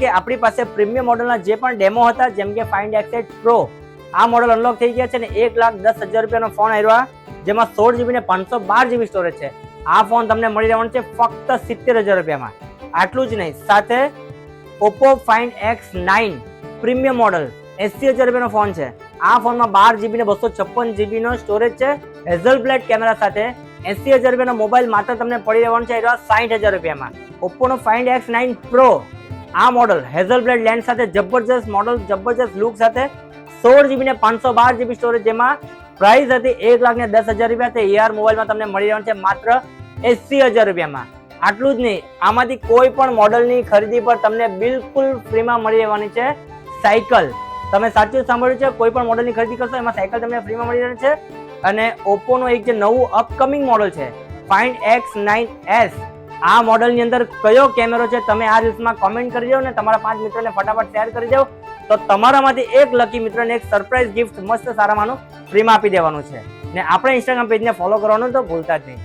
કે આપણી પાસે પ્રીમિયમ મોડલના જે પણ ડેમો હતા, જેમ કે ફાઇન્ડ X8 Pro, આ મોડલ અનલોક થઈ ગયા છે ને 1,10,000 રૂપિયાનો ફોન આવ્યો, જેમાં 16GB ને 512GB સ્ટોરેજ છે. આ ફોન તમને મળી રહેવાનો છે ફક્ત 70,000 રૂપિયામાં. આટલું જ નહીં, સાથે Oppo Find X9 premium model 80,000 રૂપિયાનો ફોન છે. આ ફોનમાં 12GB ને 256GB નો સ્ટોરેજ છે. હેઝલબ્લેડ કેમેરા સાથે 80,000 રૂપિયાનો મોબાઈલ માત્ર તમને પડી રહેવાનો છે 60,000 રૂપિયામાં. Oppo નો Find X9 Pro, આ મોડલ હેઝલબ્લેડ લેન્સ સાથે જબરજસ્ત મોડલ, જબરજસ્ત લુક સાથે 16GB ને 512GB સ્ટોરેજ, જેમાં પ્રાઇસ હતી 1,10,000 રૂપિયા. તે AR મોબાઈલમાં તમને મળી રહેવાનું છે માત્ર 80,000 રૂપિયામાં. આટલું જ નહીં, આમાંથી કોઈ પણ મોડલની ખરીદી પર તમને બિલકુલ ફ્રીમાં મળી રહેવાની છે સાયકલ. તમે સાચું સાંભળ્યું છે, કોઈ પણ મોડલની ખરીદી કરશો એમાં સાયકલ તમને ફ્રીમાં મળી રહેવાની છે. અને ઓપ્પોનો એક જે નવું અપકમિંગ મોડલ છે Find X9s, આ મોડલની અંદર કયો કેમેરો છે તમે આ રીલ્સમાં કોમેન્ટ કરી દો ને તમારા 5 મિત્રોને ફટાફટ શેર કરી દો, તો તમારામાંથી એક લકી મિત્રને એક સરપ્રાઈઝ ગિફ્ટ મસ્ત સારામાંનું ફ્રીમાં આપી દેવાનું છે. ને આપણે ઇન્સ્ટાગ્રામ પેજને ફોલો કરવાનું તો ભૂલતા જ નહીં.